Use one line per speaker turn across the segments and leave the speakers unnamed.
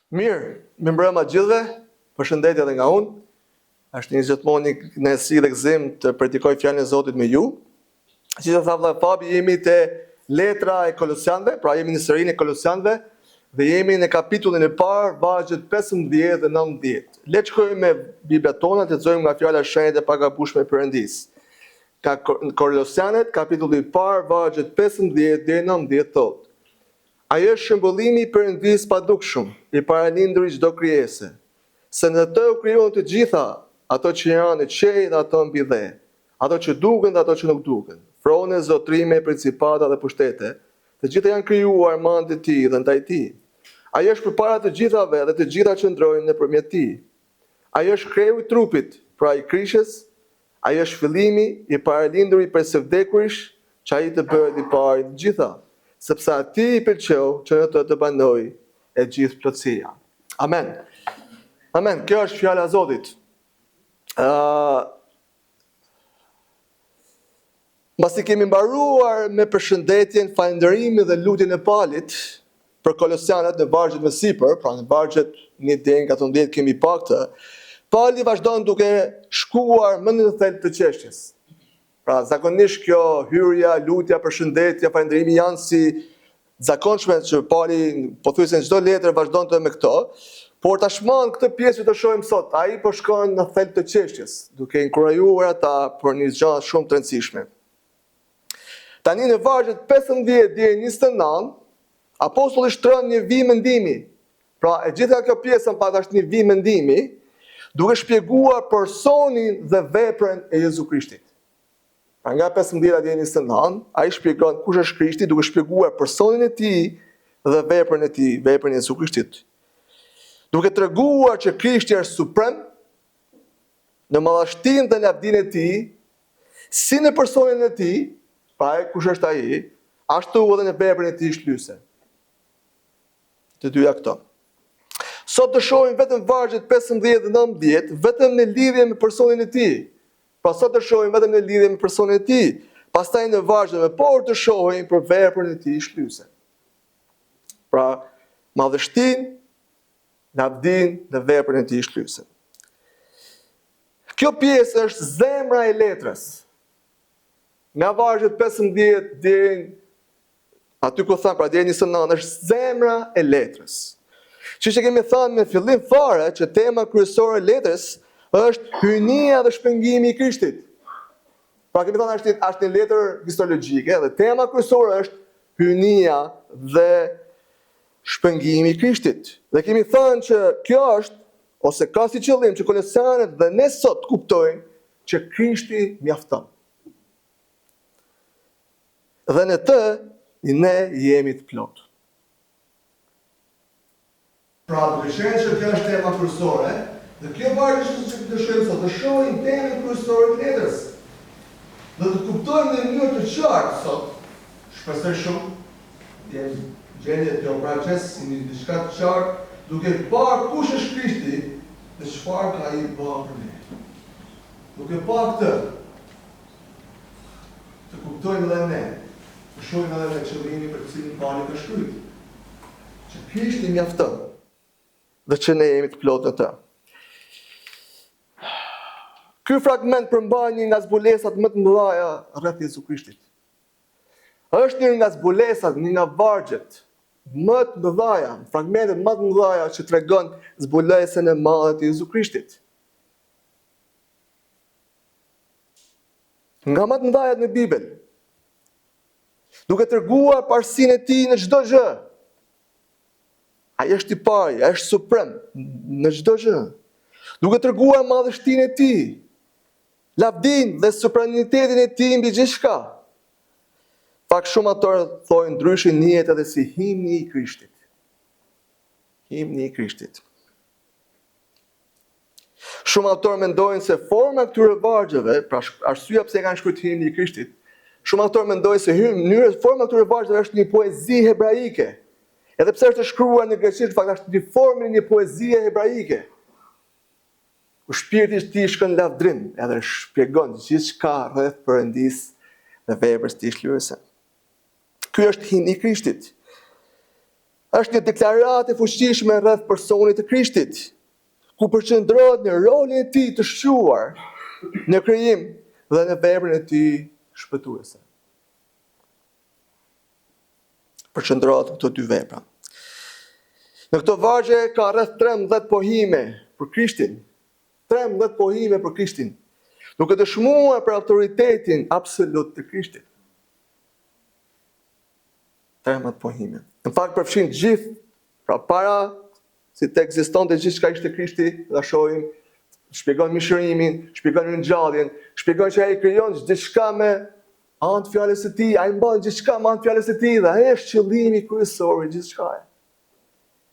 Mirë, më mbrëma gjithëve, përshëndetje edhe nga unë. Është një gjithmonë një kënaqësi dhe gëzim të predikoj fjalën e Zotit me ju. Siç e tha vëlla Fabi, jemi te letra e Kolosianëve, pra jemi në serinë e Kolosianëve dhe jemi në kapitullin e parë, vargjet 15 dhe 19. Le të shkojmë me Biblat tona të lexojmë nga fjala e shenjtë e pagabueshme e Perëndis. Ka Kolosianët, kapitulli i parë, vargjet 15 dhe 19 thotë: Ai është shembullimi i Perëndis padukshëm, i paralindur i çdo krijese. Se në të u krijuan të gjitha, ato që janë në qej dhe ato mbi dhe, ato që duken dhe ato që nuk duken, frone, zotrime, principata dhe pushtete, të gjitha janë krijuar me anë të Tij dhe ndaj Tij. Ai është përpara të gjithave dhe të gjitha qëndrojnë nëpërmjet Tij. Ai është kreu i trupit, pra i Krishës. Ai është fillimi i paralinduri prej së vdekurish, që ai të bëhet i pari të gjitha, sepse atij i pëlqeu që në të banoj e gjithë plotësia. Amen. Amen. Kjo është fjala e Zotit. Mbasi kemi mbaruar me përshëndetjen, falënderimin dhe lutjen e palit për Kolosianët në vargjet më sipër, pra në vargjet 1 deri në 14 kemi pa këtë. Pali vazhdon duke shkuar më në thelb të çështjes. Pra zakonisht kjo hyrja, lutja, përshëndetja, falënderimi janë si zakonshme që Pali pothuajse në çdo letër vazhdonte me këto, por tashmë këtë pjesë që të shohim sot, ai po shkon në thelb të çështjes, duke inkurajuar ata për një gjë shumë të rëndësishme. Tani në vargjet 15 deri 29, apostulli shtron një vijim mendimi. Pra e gjitha kjo pjesë është një vijim mendimi, duke shpjeguar personin dhe veprën e Jezu Krishtit. Nga 15 deri 29, ai shpjegon kush është Krishti, duke shpjeguar personin e Tij dhe veprën e Tij, veprën e Jezu Krishtit. Duke treguar që Krishti është suprem në madhështinë dhe lavdinë e Tij, si në personin e Tij, pra kush është ai, ashtu edhe në veprën e Tij shlyese. Të dyja këto. Sot të shohim vetëm vargjet 15 dhe 19, vetëm në lidhje me personin e Tij. Pra sot të shohim vetëm në lidhje me personin e Tij. Pastaj në vargjet më parë të shohim për veprën e Tij shlyese. Pra madhështinë, lavdinë dhe veprën e Tij shlyese. Kjo pjesë është zemra e letrës. Nga vargjet 15 deri aty ku thënë, pra deri në 29, është zemra e letrës. Që kemi thënë në fillim fare që tema kryesore e letrës është hynia dhe shpengimi i Krishtit. Pra kemi thënë është një letër histologjike dhe tema kryesore është hynia dhe shpengimi i Krishtit. Dhe kemi thënë që kjo është ose ka si qëllim që Kolosianët dhe ne sot kuptojnë që Krishti mjafton. Dhe në të ne jemi të plotë. Pra, duke qenë që kjo është tema kryesore, dhe kjo vargje që të shohim sot, të shohim temën kryesore të letrës. Dhe të kuptojmë në mënyrë të qartë sot, shpresoj shumë, gjendje të obraçes si një diçka të qartë, duke parë kush është Krishti dhe çfarë ka ai bërë për ne. Duke parë këtë, të kuptojmë edhe ne, të shohim edhe me qëllimin për të cilin Pali ka shkruar, që Krishti mjafton dhe që ne jemi të plotë në të. Ky fragment përmban një nga zbulesat më të mëdha rreth Jezu Krishtit. Është një nga zbulesat, një nga vargjet më të mëdha, fragmentet më të mëdha që tregon zbulesën e madhe të Jezu Krishtit. Nga më të mëdha në Bibël, duke treguar parsinë e Tij në çdo gjë. Ai është i pari, ai është suprem në çdo gjë. Duke treguar madhështinë e Tij, lavdinë dhe supranitetin e Tij mbi gjithçka. Pak shumë autorë thojnë ndryshe njihet edhe si himni i Krishtit. Himni i Krishtit. Shumë autorë mendojnë se forma e këtyre vargjeve, pra arsyeja pse kanë shkruar himni i Krishtit, shumë autorë mendojnë se forma e këtyre vargjeve është një poezi hebraike. Edhe pse është shkruar në greqisht, fakt është në formën e një poezie hebraike. Ku shpirti i Tij shkon lavdrim, edhe shpjegon gjithçka rreth Perëndisë dhe veprës Tij shlyese. Ky është himni i Krishtit. është një deklaratë e fuqishme rreth personit të Krishtit, ku përqendrohet në rolin e tij të shquar në krijim dhe në veprën e tij shpëtuese. Përqendrohet këto dy vepra. Në këto vargje ka rreth 13 pohime për Krishtin. 13 pohime për Krishtin, duke dëshmuar për autoritetin absolut të Krishtit. 13 pohime. Në fakt përfshin gjithë, pra para si të ekzistonte gjithçka ishte Krishti, dhe shohim, shpjegon mishërimin, shpjegon ringjalljen, shpjegon që ai krijon gjithçka me anë të fjalës së tij, ai mban gjithçka me anë të fjalës së tij dhe ai është qëllimi kryesor i gjithçka.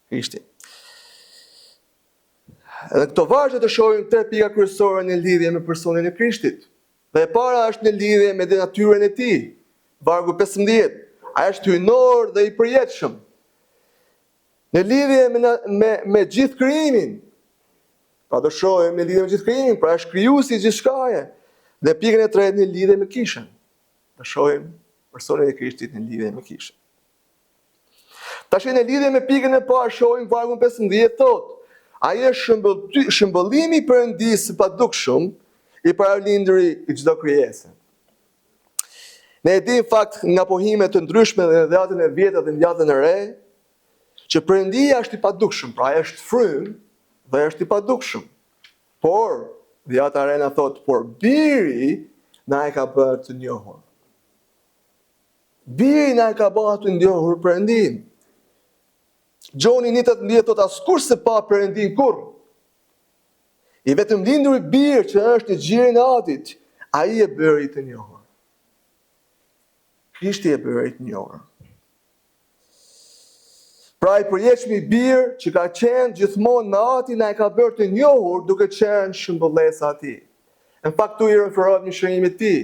Krishti. Edhe këto vargje të shohim 3 pika kryesore në lidhje me personin e Krishtit. Dhe e para është në lidhje me natyrën e tij. Vargu 15. Ai është hyjnor dhe i përjetshëm. Në lidhje me gjithë krijimin. Pa do shohim në lidhje me gjithë krijimin, pra është krijuesi i gjithçkaje. Dhe pikën e tretë në lidhje me kishën. Do shohim personin e Krishtit në lidhje me kishën. Tash në lidhje me pikën e parë shohim vargun 15 thotë: ai është shëmbëllimi i Perëndisë së padukshëm, i paralindri i çdo krijese. Ne e dim fakt nga pohime të ndryshme dhe në dhjetën e vjetër dhe në dhjetën e re, që Perëndia është i padukshëm, pra ai është frym dhe është i padukshëm. Por dhjata e re na thotë, por biri na e ka bërë të njohur. Biri na e ka bërë të njohur Perëndin. Gjoni 1:18 thot askush se pa Perëndin kurrë. I vetëm lindur i birë që është në gjirin e Atit, ai e bëri të njohur. Krishti e bëri të njohur. Pra i përjetshmi i birë që ka qenë gjithmonë me Atin na e ka bërë të njohur duke qenë shëmbëllesa e Atij. Në fakt tu i referohet mishërimit të Tij.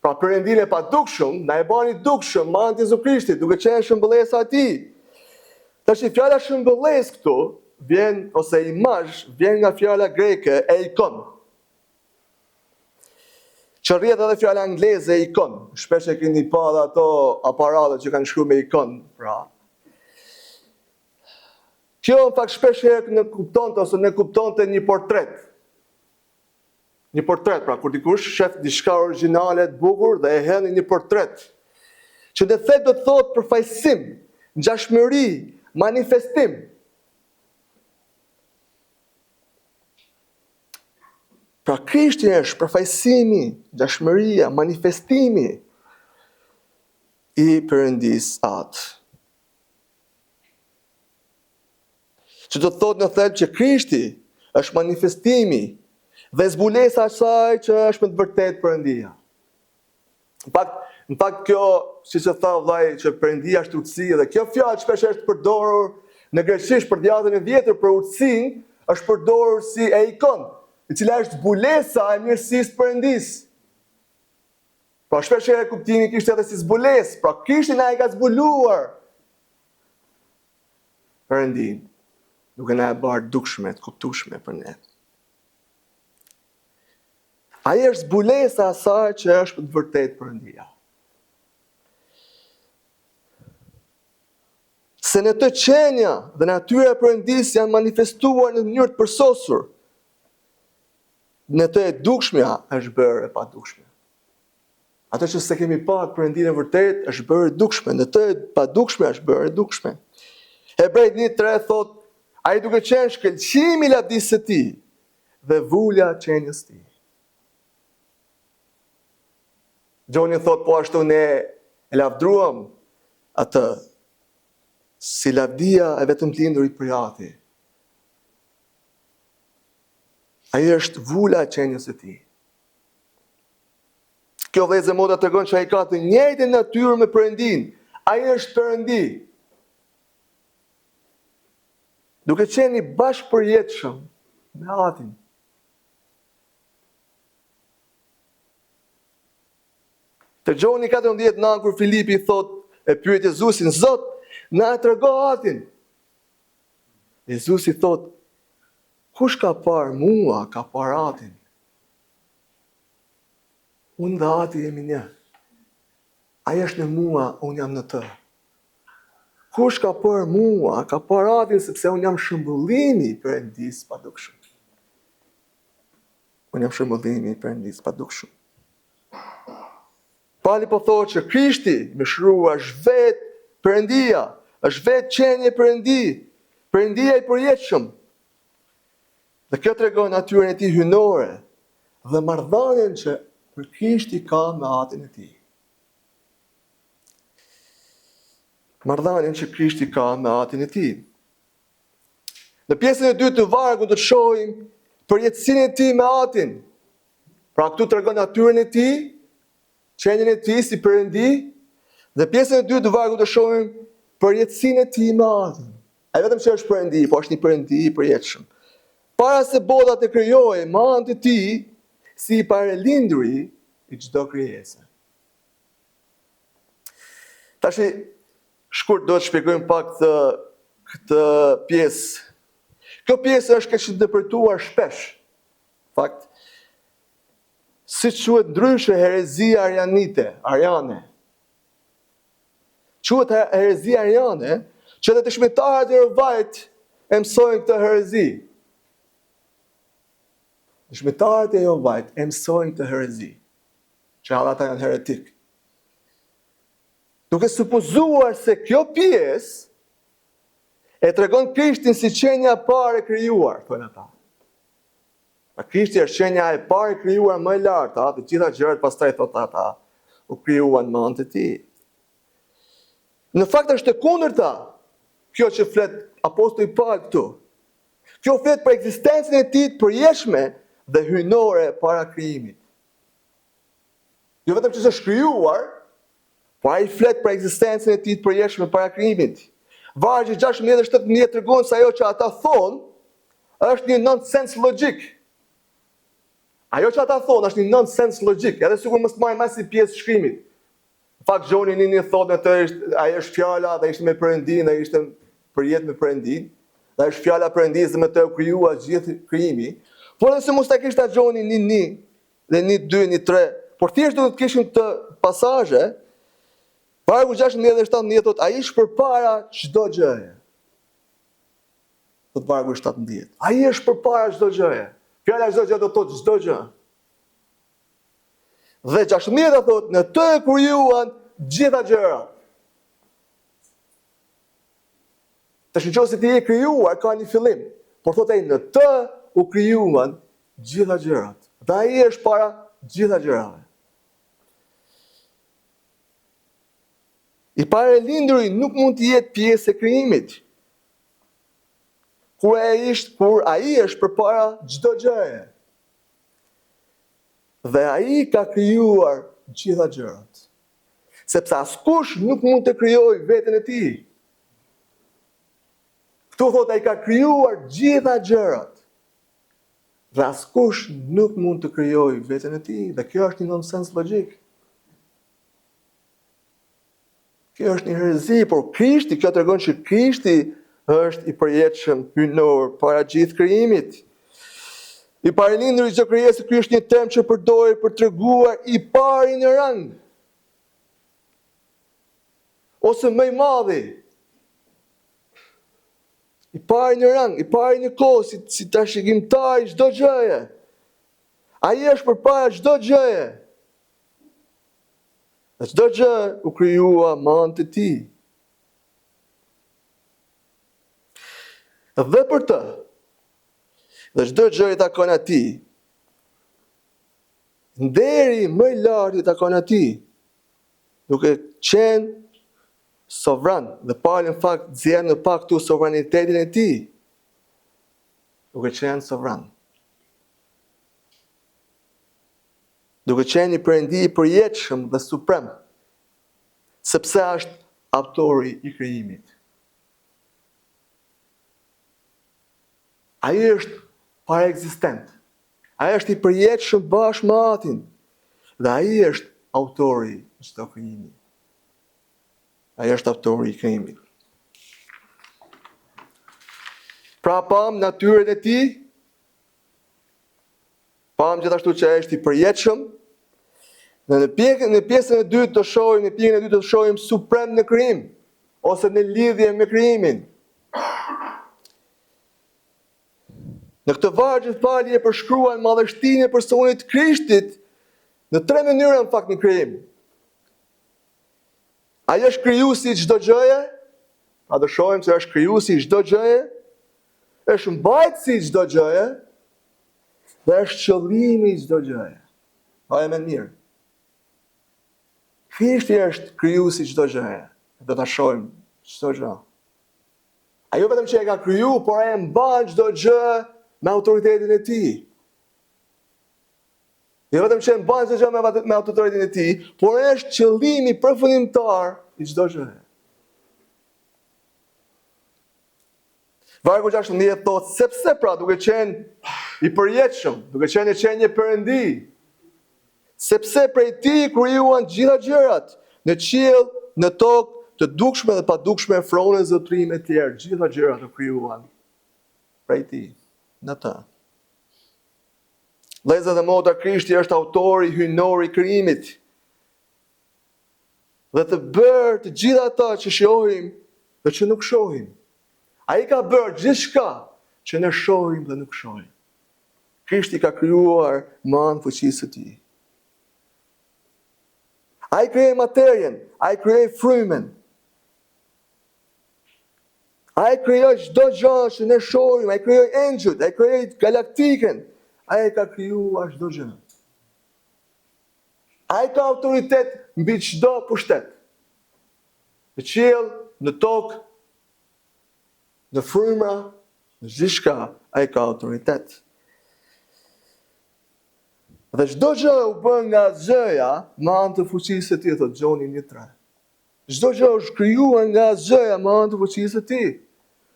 Pra Perëndin e padukshëm na e bani dukshëm me anë të Jezu Krishtit duke qenë shëmbëllesa e Tij. Tash fjala shëmbëlles këtu vjen, ose imazh, vjen nga fjala greke eikon. Që rrjedh edhe fjala angleze eikon. Shpesh e keni pa dhe ato aparate që kanë shkruar me eikon, pra. Kjo në fakt shpesh herë në kuptonte një portret. Një portret, pra kur dikush shef diçka origjinale të bukur dhe e hedh në një portret. Që në thelb do të thotë përfaqësim, ngjashmëri, manifestim. Pra Krishti është përfaqësimi, ngjashmëria, manifestimi i Perëndisë Atë. Që do të thotë në thelb që Krishti është manifestimi dhe zbulesa e saj që është me të vërtetë Perëndia. Në fakt kjo, siç e tha vllai, që Perëndia është urtësi, dhe kjo fjalë shpesh është përdorur në greqisht për dhjetën e vjetër për urtësinë, është përdorur si eikon, e cila është zbulesa e mirësisë Perëndisë. Pra shpesh herë kuptimi kishte edhe si zbulesë, pra Krishti na e ka zbuluar Perëndin, duke na e bërë dukshme, të kuptueshme për ne. Ai është zbulesa e saj që është për të vërtetë Perëndia. Se në të qenja dhe natyra e Perëndisë janë manifestuar në mënyrë të përsosur. Në të e dukshmja është bërë e padukshme. Ato që se kemi pa Perëndinë e vërtet është bërë e dukshme, në të e padukshme është bërë e dukshme. Hebrejt 1:3 thot, ai duke qenë shkëlqimi i lavdisë së Tij dhe vulja e qenjes së Tij. Gjoni thot, po ashtu ne e lavdruam atë si lavdia e vetëm të lindurit për Ati. Ai është vula e qenjes së Tij. Kjo vëllezër moda tregon që ai ka të njëjtën natyrë me Perëndin. Ai është Perëndi. Duke qenë i bashkëpërjetshëm me Atin. Te Gjoni 14:9 kur Filipi e pyet Jezusin, Zot, na e trego Atin. Jezusi thot, kush ka parë mua, ka parë Atin. Unë dhe Ati jemi një. Ai është në mua, unë jam në të. Kush ka për mua, ka për atin sepse unë jam shëmbullimi i Perëndisë pa dukshëm. Unë jam shëmbullimi i Perëndisë pa dukshëm. Pali po thotë që Krishti më shrua është vetë Perëndia, është vetë qenie Perëndi, Perëndia i përjetshëm. Dhe kjo tregon natyrën e tij hyjnore dhe marrëdhënien që për Krishti ka me atin e tij. Marrëdhënien që Krishti ka me atin e tij. Në pjesën e dytë të vargut do të shohim përjetësinë e tij me atin. Pra këtu tregon natyrën e tij, qenien e tij si Perëndi, dhe pjesën e dytë të vargut do shohim përjetësinë e tij me atin. Ai vetëm që është Perëndi, po është një Perëndi i përjetshëm. Para se bota të krijohej me anë të tij, si i paralindri i çdo krijese. Tash shkurt do të shpjegojmë pak këtë pjesë. Kjo pjesë është keq interpretuar shpesh. Fakt, si quhet ndryshe herezia ariane. Quhet herezia ariane, që edhe të shmetarët e Jehovait e mësojnë këtë herezi. Shmetarët e Jehovait e mësojnë këtë herezi, që ata janë heretik. Duke supozuar se kjo pjesë e tregon Krishtin si qenia e parë e krijuar, thonë ata. Pa Krishti është qenia e parë e krijuar më e lartë, të gjitha gjërat pastaj thotë ata u krijuan me anë të tij. Në fakt është e kundërta kjo që flet apostulli Paul këtu. Kjo flet për ekzistencën e tij të përjetshme dhe hyjnore para krijimit. Jo vetëm që është krijuar, po ai flet për ekzistencën e tij të përjetshme para krijimit. Vargji 16 dhe 17 tregon se ajo që ata thonë është një nonsens logjik. Ajo që ata thonë është një nonsens logjik, edhe sikur mos marrim as si pjesë shkrimit. Në fakt Gjoni Nini thotë atë ai është fjala dhe ishte me Perëndin, dhe ishte përjet me Perëndin, dhe është fjala e Perëndisë dhe me të u krijuar gjithë krijimi. Por nëse mos ta kishte Gjoni Nini dhe 1, 2, 1, 3, por thjesht do të kishim këtë pasazhe. Vargu 16 dhe 17 thotë ai është përpara çdo gjëje. Thot vargu 17. Ai është përpara çdo gjëje. Fjala çdo gjë do të thotë çdo gjë. Dhe 16 thotë në të e krijuan gjitha gjërat. Tash nëse ti je krijuar ka një fillim, por thotë ai në të u krijuan gjitha gjërat. Dhe ai është para gjitha gjërave. I paralindri nuk mund të jetë pjesë e krijimit. Kur ai është përpara çdo gjëje. Dhe ai ka krijuar gjitha gjërat. Sepse askush nuk mund të krijojë veten e tij. Ktu thotë ai ka krijuar gjitha gjërat. Dhe askush nuk mund të krijojë veten e tij, dhe kjo është një nonsens logjik. Kjo është një herezi, por Krishti, kjo tregon që Krishti është i përjetshëm hyjnor para gjithë krijimit. I paralindri çdo krijese, ky është një term që përdoret për treguar i pari në rang. Ose më i madhi. I pari në rang, i pari në kohë, si trashëgimtar i çdo gjëje. Ai është përpara çdo gjëje. Dhe çdo gjë u krijua me anë të tij. Dhe për të, dhe çdo gjë i takon atij. Nderi më i lartë i takon atij, duke qenë sovran. Dhe Pauli në fakt nxjerr në pak këtu sovranitetin e tij, duke qenë sovran. Duke qenë një Perëndi i përjetshëm dhe suprem, sepse është autori i krijimit. Ai është paraekzistent. Ai është i përjetshëm bashkë me Atin. Dhe ai është autori i çdo krijimi. Ai është autori i krijimit. Pra pam natyrën e tij, pam gjithashtu që ai është i përjetshëm. Dhe në pjesën e dytë të shohim, në pjesën e dytë të shohim suprem në krijim. ose në lidhje me krijimin. Në këtë vargje Pali e përshkruan madhështinë e personit Krishtit në 3 mënyra në fakt në krijim. Ai është krijuesi i çdo gjëje, a do shohim se është krijuesi i çdo gjëje, është mbajtësi i çdo gjëje, dhe është qëllimi i çdo gjëje. Pa e më mirë. Krishti është krijuesi i çdo gjëje. Do ta shohim çdo gjë. Ai jo vetëm që e ka kriju, por ai e mban çdo gjë me autoritetin e tij. Jo vetëm që e mban çdo gjë me autoritetin e tij, por është qëllimi përfundimtar i çdo gjëje. Vargu 16 thotë, sepse pra duke qenë i përjetshëm, duke qenë një perëndi, sepse prej tij krijuan gjitha gjërat, në qiell, në tokë, të dukshme dhe pa dukshme, frone, zotrime të tjerë, gjitha gjërat u krijuan prej tij, në të. Vëllezër dhe motra, Krishti është autori hyjnor i krijimit. Dhe të bërë të gjitha ata që shohim dhe që nuk shohim. Ai ka bërë gjithçka që ne shohim dhe nuk shohim. Krishti ka krijuar me anë fuqisë së tij. Ai krijoi materjen, ai krijoi frymen. Ai krijoi çdo gjë që ne shohim, ai krijoi engjëjt, ai krijoi galaktikën, ai ka krijuar çdo gjë. Ai ka autoritet mbi çdo pushtet. Në qiell, në tokë, në frymra, në gjithçka, ai ka autoritet. Dhe çdo gjë u bën nga Zëja me anë të fuqisë së tij, thotë Gjoni 1:3. Çdo gjë është krijuar nga Zëja me anë të fuqisë së tij.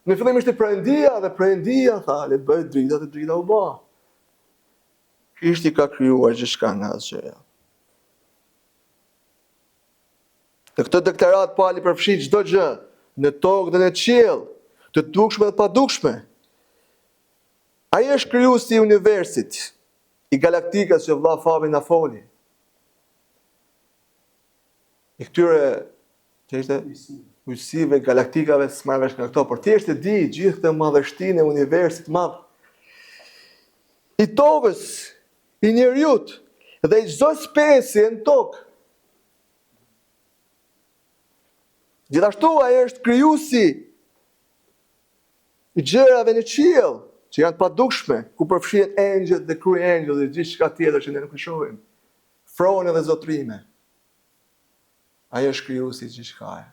Në fillim ishte Perëndia dhe Perëndia tha, le të bëhet drita dhe drita u bë. Krishti ka krijuar gjithçka nga Zëja. Në këtë deklarat Pali përfshi çdo gjë, në tokë dhe në qiell, të dukshme dhe pa dukshme. Ai është krijuesi i universit, i galaktikës që vlla Fabi na foli. I këtyre që ishte ujësive, galaktikave, s'marrë vesh nga këto, por thjesht e di gjithë këtë madhështinë e universit madh. I tokës, i njerëzit dhe i çdo specie në tokë. Gjithashtu ai është krijuesi i gjërave në qiell, që janë padukshme, ku përfshihen engjëjt dhe kryengjëjt dhe gjithçka tjetër që ne nuk e shohim. Frone dhe zotrime. Ai është krijuesi i gjithçkaje.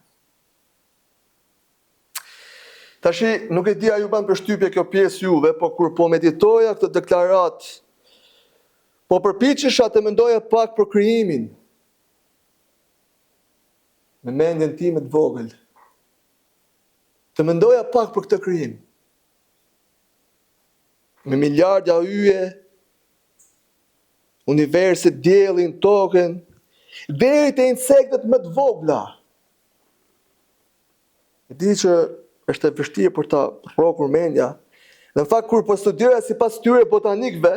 Tashi, nuk e di a ju ban përshtypje kjo pjesë juve, po kur po meditoja këtë deklarat, po përpiqesha të mendoja pak për krijimin. Me mendjen time të vogël. Të mendoja pak për këtë krijim. Me miliarda yje, universit, diellin, tokën, deri te insektet më të vogla. E di që është e vështirë për ta rrokur mendja. Dhe në fakt kur po studioja sipas tyre botanikëve,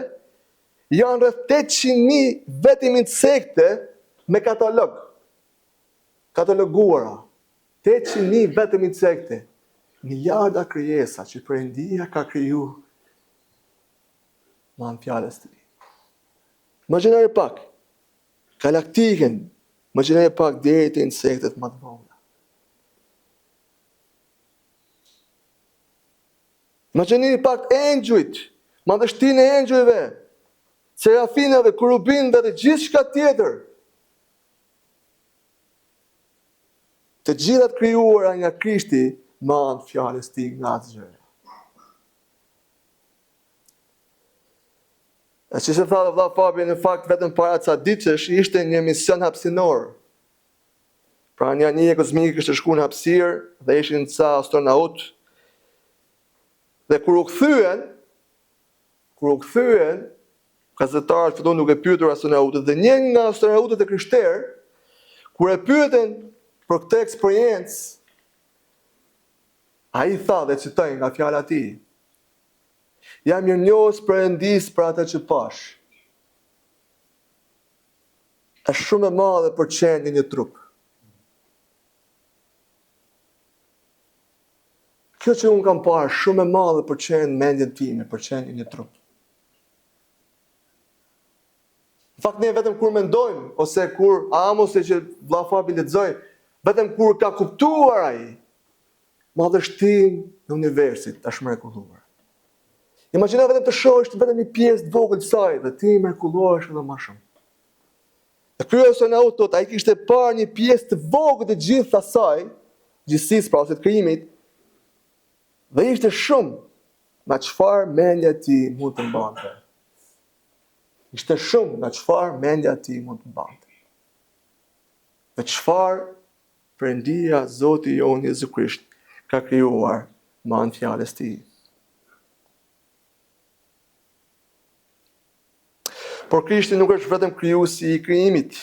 janë rreth 800.000 vetëm insekte me katalog. Kataloguara. 800.000 vetëm insekte. Miliarda krijesa që Perëndia ka kriju me anë fjalës të tij. Imagjinoni pak. Galaktikën, imagjinoni pak deri te insektet më të vogla. Imagjinoni pak engjëjt, madhështinë e engjëjve, serafinëve, kurubinëve dhe gjithçka tjetër. Të gjithat krijuara nga Krishti me anë fjalës së tij nga Zëja. E që se tha dhe vlla Fabi, në fakt vetëm para ca ditësh ishte një mision hapësinor. Pra një anije kozmike kishte shkuar në hapësirë dhe ishin ca astronaut. Dhe kur u kthyen, gazetarët fillon duke pyetur astronautët dhe një nga astronautët e krishterë, kur e pyeten për këtë eksperiencë, ai tha dhe citoj nga fjala e tij: jam mirënjohës Perëndis për atë që pash. Është shumë e madhe për qenë një trup. Kjo që unë kam parë shumë e madhe për qenë mendjen time, për qenë një trup. Në fakt ne vetëm kur mendojmë, ose kur ose që vlla Fabi lexoi, vetëm kur ka kuptuar ai madhështinë e universit, ta shmrekulluar. Imagjino vetëm të shohësh vetëm një pjesë të vogël të saj dhe ti mrekullohesh edhe më shumë. Dhe ky astronaut thotë ai kishte parë një pjesë të vogël të gjithë asaj, gjithësisë pra ose të krijimit, dhe ishte shumë nga çfarë mendja e tij mund të mbante. Ishte shumë nga çfarë mendja e tij mund të mbante. Dhe çfarë Perëndia Zoti jonë Jezu Krisht ka krijuar me anë fjalës së tij. Por Krishti nuk është vetëm krijuesi i krijimit,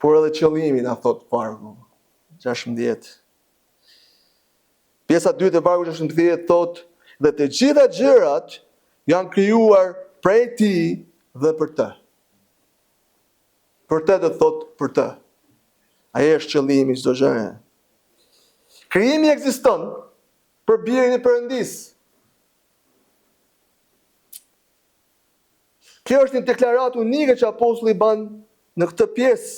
por edhe qëllimi, na thot vargu 16. Pjesa 2 e vargu 16 thot, dhe të gjitha gjërat janë krijuar prej tij dhe për të. Për të do thot për të. Ai është qëllimi i çdo gjëje. Krijimi ekziston për birin e Perëndisë. Kjo është një deklaratë unike që apostulli ban në këtë pjesë.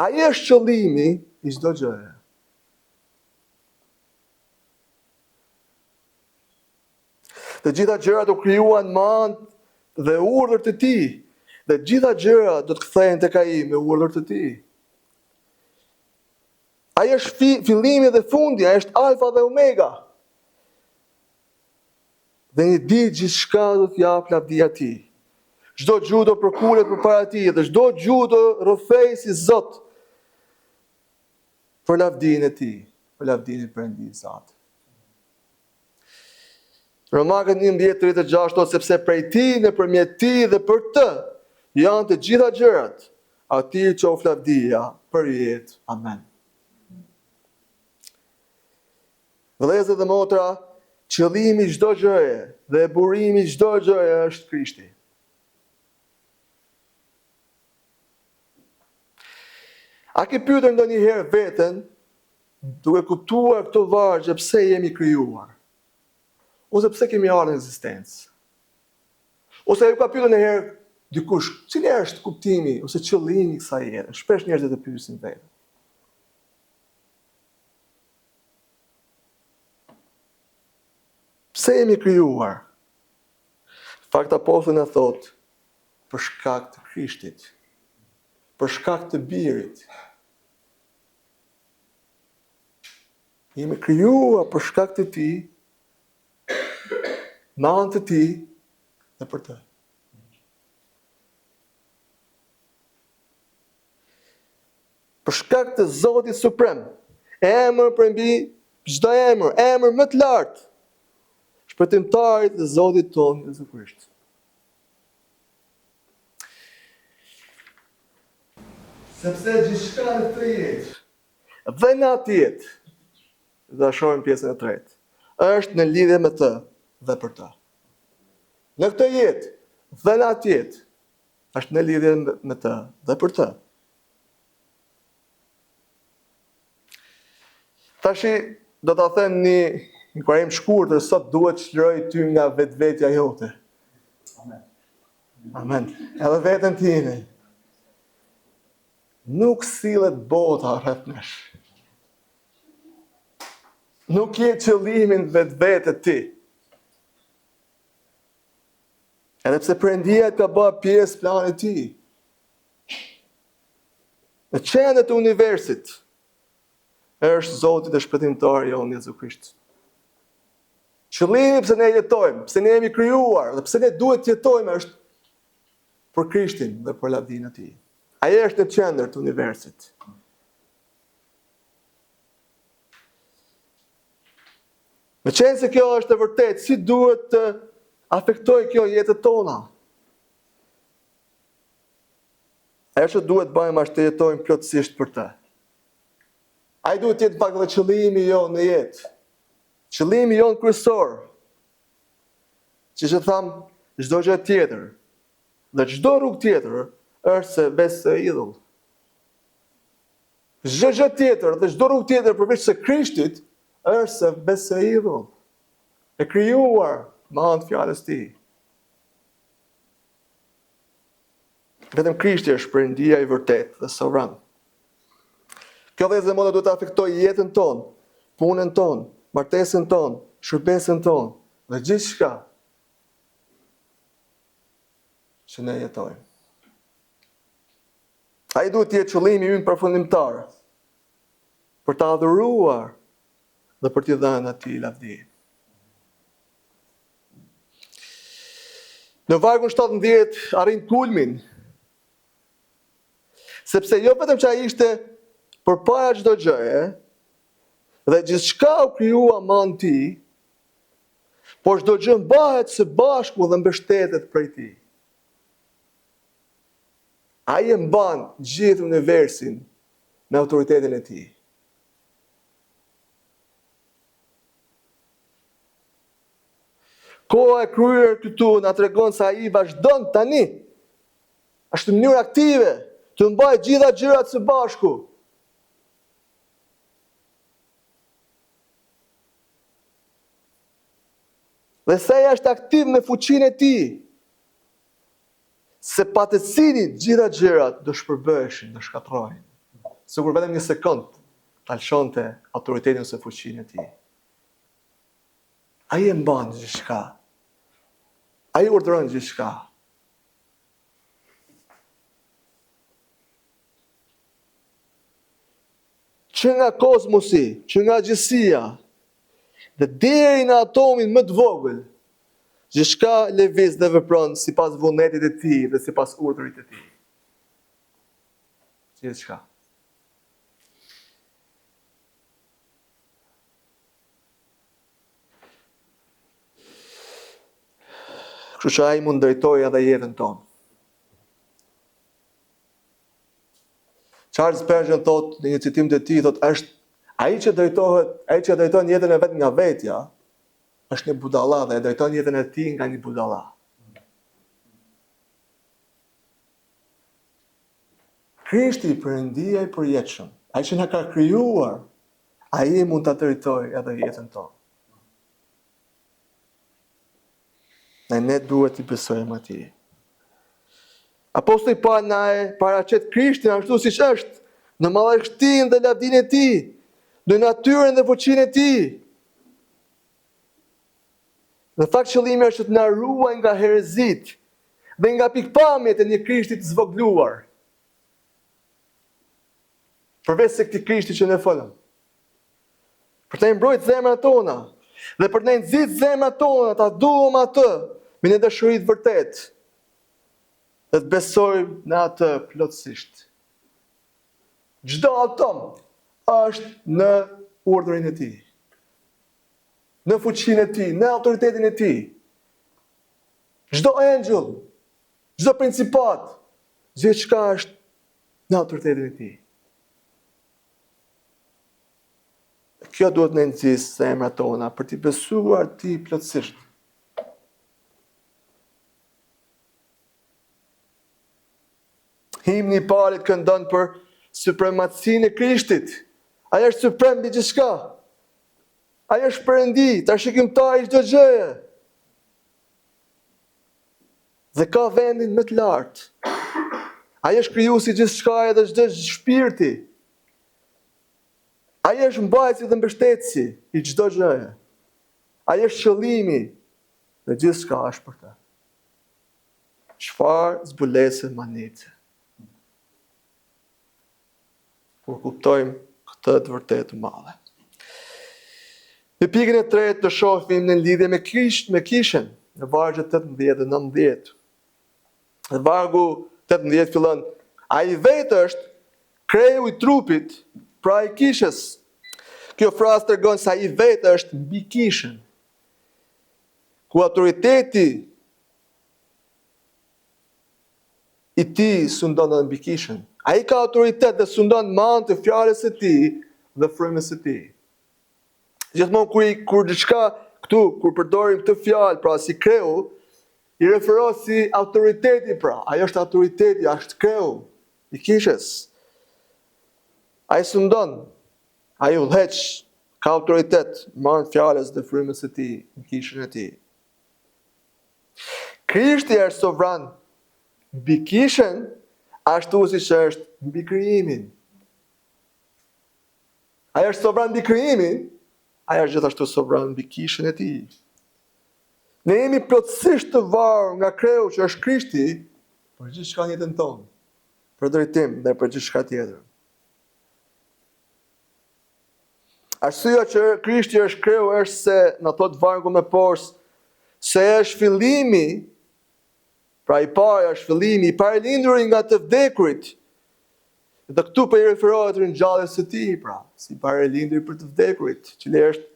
Ai është qëllimi i çdo gjëje. Të gjitha gjërat u krijuan me anë dhe urdhër të tij, dhe të gjitha gjërat do të kthehen tek ai me urdhër të tij. Ai është fillimi dhe fundi, ai është alfa dhe omega. Dhe një ditë gjithçka do të jap lavdia e tij. Çdo gjuhë do përkulet përpara tij dhe çdo gjuhë do rrofej si Zot për lavdinë e tij, për lavdinë e Perëndisë atë. Romakët 11:36 thotë sepse prej tij, nëpërmjet tij dhe për të janë të gjitha gjërat, atij qoftë lavdia për jetë. Amen. Vëllezër dhe motra, qëllimi i çdo gjëje dhe burimi i çdo gjëje është Krishti. A ke pyetur ndonjëherë veten, duke kuptuar këto vargje, pse jemi krijuar? Ose pse kemi ardhur në ekzistencë? Ose ju ka pyetur ndonjëherë dikush, cili është kuptimi ose qëllimi i kësaj jete? Shpesh njerëzit e pyesin veten. Pse jemi krijuar? Fakt apostulli na thot, për shkak të Krishtit, për shkak të birit. Jemi krijuar për shkak të tij, me anë të tij dhe për të. Për shkak të Zotit Suprem, emër për mbi çdo emër, emër më të lartë, shpëtimtarit dhe Zotit tonë Jezu Krisht. Sepse gjithçka në këtë jetë, dhe në atë jetë, dhe shohim pjesën e tretë, është në lidhje me të dhe për të. Në këtë jetë, dhe në atë jetë, është në lidhje me të dhe për të. Tashi, do ta them një kurim shkurtër, sot duhet të çliroj ty nga vetvetja jote. Amen. Amen. Edhe veten time. Nuk sillet bota rreth nesh. Nuk je qëllimin vetë ti. Edhe pse Perëndia ka bërë pjesë planit të tij. Në qendër të universit është Zoti dhe shpëtimtari jonë Jezu Krisht. Qëllimi pse ne jetojmë, pse ne jemi krijuar dhe pse ne duhet të jetojmë është për Krishtin dhe për lavdinë e tij. Ai është në qendër të universit. Me qenë se kjo është e vërtet, si duhet të afektoj kjo jetët tona? Ajo që duhet bëjmë është të jetojmë plotësisht për të. Ai duhet të jetë pak dhe qëllimi jonë në jetë. Qëllimi jonë kryesor. Që thamë, çdo gjë tjetër dhe çdo rrugë tjetër është se besë idhull. Çdo gjë tjetër dhe çdo rrugë tjetër përveç se Krishtit është se besë e idhull, e krijuar me anë të fjalës ti. Vetëm Krishti është Perëndia i vërtet dhe sovran. Kjo vëllezër moda duhet të afektojë jetën tonë, punën tonë, martesën tonë, shërbesën tonë dhe gjithçka që ne jetojmë. Ai duhet të jetë qëllimi ynë përfundimtar për ta adhuruar dhe për t'i dhënë atij lavdi. Në vargun 17 arrin kulmin, sepse jo vetëm që ai ishte përpara çdo gjëje, dhe gjithçka u krijua me anë ti, por çdo gjë mbahet së bashku dhe mbështetet prej tij. Ai e mban gjithë universin me autoritetin e tij. Koha e kryer këtu na tregon se ai vazhdon tani. Është në mënyrë aktive të mbajë gjitha gjërat së bashku. Dhe se ai është aktiv me fuqinë e tij, se pa të cilin gjitha gjërat do shpërbëheshin, do shkatërrohen. Sikur vetëm një sekond ta lëshonte autoritetin ose fuqinë e tij. Ai e mban gjithçka. Ai urdhëron gjithçka. Që nga kozmosi, që nga gjithësia, dhe deri në atomin më të vogël, gjithçka lëviz dhe vepron sipas vullnetit e tij dhe sipas urdhrit të tij. Gjithçka. Kështu që ai mund drejtojë edhe jetën tonë. Charles Spurgeon thot në një citim të tij, thot është ai që drejton jetën e vet nga vetja, është një budalla dhe e drejton jetën e tij nga një budalla. Krishti, Perëndia i përjetshëm, ai që na ka krijuar, ai mund ta drejtojë edhe jetën tonë. Dhe ne duhet t'i besojmë atij. Apostulli Paul na e paraqet Krishtin ashtu siç është, në madhështinë dhe lavdinë e tij, në natyrën dhe fuqinë e tij. Në fakt qëllimi është të na ruajë nga herezit dhe nga pikpamjet e një Krishti të zvogëluar. Përveç se këtij Krishti që ne folëm. Për të mbrojtur zemrat tona dhe për të nxit zemrat tona, ta duam atë me një dashuri të vërtetë. Dhe të besojmë në atë plotësisht. Çdo atom është në urdhrin e tij, në fuqinë e tij, në autoritetin e tij. Çdo angel, çdo principat, gjithçka është në autoritetin e tij. Kjo duhet në nxjisë zemrat tona për t'i besuar ti plotësisht. Himni i parit këndon për supremacinë e Krishtit. Ai është suprem mbi gjithçka. Ai është Perëndi, trashëgimtari i çdo gjëje. Dhe ka vendin më të lartë. Ai është krijuesi i gjithçka edhe çdo shpirti. Ai është mbajtësi dhe mbështetësi i çdo gjëje. Ai është qëllimi dhe gjithçka është për të. Çfarë zbulesë manice. Kur kuptojmë këtë të vërtetë të madhe. Në pikën e tretë të shohim në lidhje me kishën, në vargjet 18 dhe 19. Në vargu 18 fillon, ai vetë është kreu i trupit, pra i kishës. Kjo frazë tregon se ai vetë është mbi kishën, ku autoriteti i tij sundon edhe mbi kishën. Ai ka autoritet dhe sundon me anë të fjalës së tij dhe frymës së tij. Gjithmonë kur diçka këtu, kur përdorim këtë fjalë, pra si kreu, i referohet si autoriteti pra. Ai është autoriteti, është kreu i kishës. Ai sundon, ai udhëheq, ka autoritet marrën fjalës dhe frymës së tij në kishën e tij. Krishti është sovran mbi kishën, ashtu siç është mbi krijimin. Ai është sovran mbi krijimin, ai është gjithashtu sovran mbi kishën e tij. Ne jemi plotësisht të varur nga kreu që është Krishti për gjithçka në jetën tonë, për drejtim dhe për gjithçka tjetër. Arsyeja që Krishti është kreu është se në thot vargu me poshtë se është fillimi, pra i pari është fillimi i paralindur nga të vdekurit. Dhe këtu po i referohet ringjalljes së tij, pra, si paralindur për të vdekurit, cili është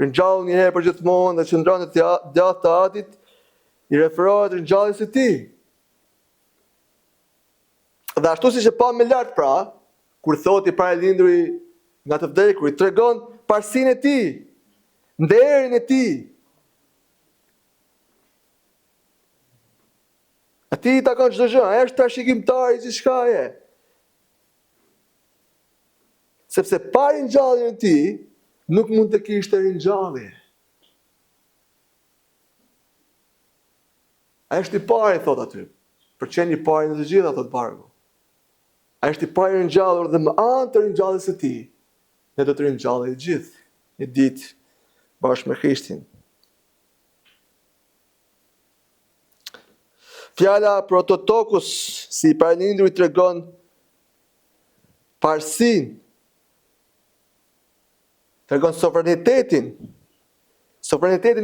ringjallur një herë për gjithmonë dhe qëndron të gjatë të Atit, i referohet ringjalljes së tij. Dhe ashtu siç e pa më lart, pra, kur thotë i paralinduri nga të vdekurit, tregon parsinë e tij, nderin e tij. Ati i takon çdo gjë, ai është trashëgimtari i gjithçkaje. Sepse pa ringjalljen e tij, nuk mund të kishte ringjallje. Ai është i pari, thot aty. Për qenë i pari në të gjitha, thot vargu. Ai është i pari ringjallur dhe me anë të ringjalljes së tij, ne do të ringjallemi të gjithë një ditë bashkë me Krishtin. Fjala Prototokus si i paralindur i tregon parsinë, tregon sovranitetin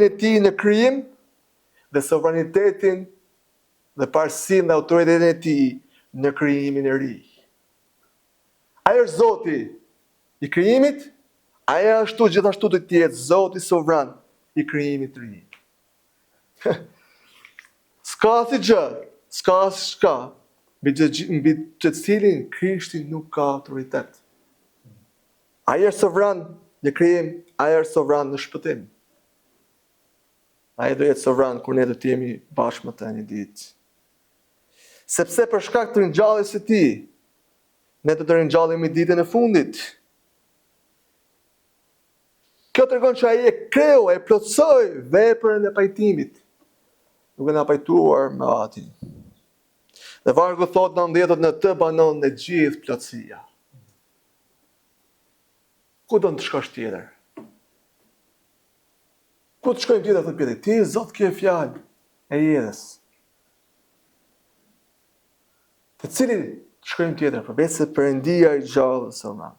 e tij në krijim dhe sovranitetin dhe parsinë dhe autoritetin e tij në krijimin e ri. Ai është Zoti i krijimit, ai ashtu gjithashtu do të jetë Zoti sovran i krijimit të ri. Ska si gjë, ska si shka, mbi të cilin Krishti nuk ka autoritet. Ai është sovran në krijim, ai është sovran në shpëtim. Ai do jetë sovran kur ne do të jemi bashkë me të një ditë. Sepse për shkak të ringjalljes së tij, ne do të ringjallemi ditën e fundit. Kjo tregon që ai e kreu, e plotësoi veprën e pajtimit, duke na pajtuar me Atin. Dhe vargu thot në 19 në të banon në gjithë plotësia. Ku do të shkosh tjetër? Ku të shkojmë tjetër, thot Pietri? Ti, Zot, ke fjalë e jetës. Të cilin të shkojmë tjetër, përveç se Perëndia i gjallë sëna.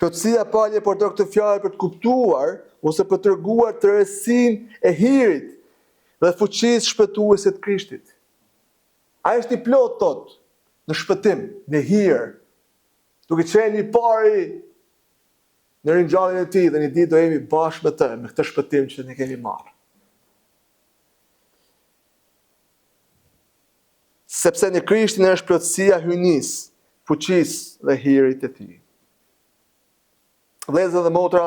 Plotësia palje përdor këtë fjalë për të kuptuar ose për të treguar tërësinë e hirit dhe fuqisë shpëtuese të Krishtit. Ai është i plot thot në shpëtim, në hir, duke qenë i pari në ringjalljen e tij dhe një ditë do jemi bashkë me të, me këtë shpëtim që ne kemi marrë. Sepse në Krishtin është plotësia hyjnisë, fuqisë dhe hirit të tij. Vëllezër dhe motra,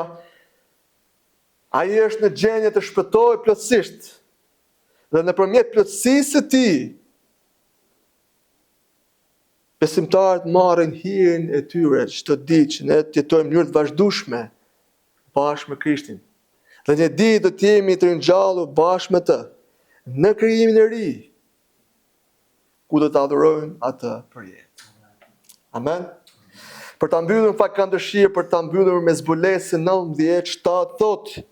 ai është në gjendje të shpëtojë plotësisht dhe nëpërmjet plotësisë së tij, besimtarët marrin hirin e tyre çdo ditë që ne të jetojmë në mënyrë të vazhdueshme bashkë me Krishtin. Dhe një ditë do të jemi të ringjallur bashkë me të në krijimin e ri, ku do të adhurojmë atë për jetë. Amen. Për ta mbyllur, fakt kam dëshirë për ta mbyllur me Zbulesën 19:7 thotë.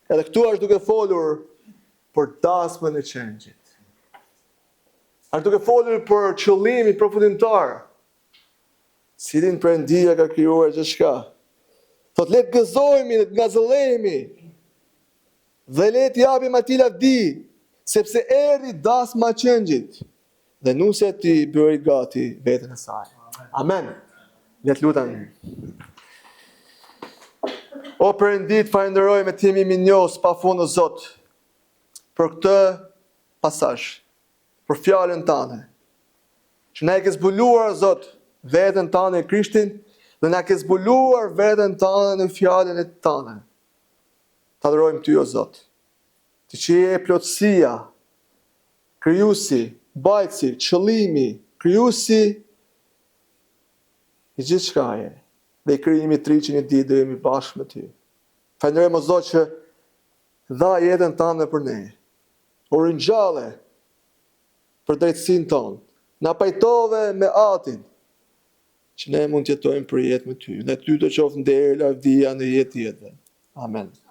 Edhe këtu është duke folur për dasmën e qengjit. Është duke folur për qëllimin përfundimtar, cilin Perëndia ka krijuar gjithçka. Thotë le të gëzojmë, le të ngazëllehemi dhe le të japim atij lavdi, sepse erdhi dasma e qengjit dhe nusja e tij bëri gati veten e saj. Amen. Le të lutem. O Perëndi, falenderoj me timi minjos pafund o Zot për këtë pasazh, për fjalën tënde, që na e ke zbuluar Zot veten tënde në Krishtin dhe na ke zbuluar veten tënde në fjalën e tënde. Ta adhurojmë ty o Zot, ti që je plotësia, krijuesi, mbajtësi, qëllimi, krijuesi i gjithçkaje. dhe i krijimi i tri që një ditë do jemi bashkë me ty. Falenderojmë o Zot që dha jetën tënde për ne. U ringjalle për drejtësinë tonë. Na pajtove me Atin që ne mund të jetojmë për jetë me ty. Dhe ty të qoftë nderë, lavdia në jetë jetëve. Amen.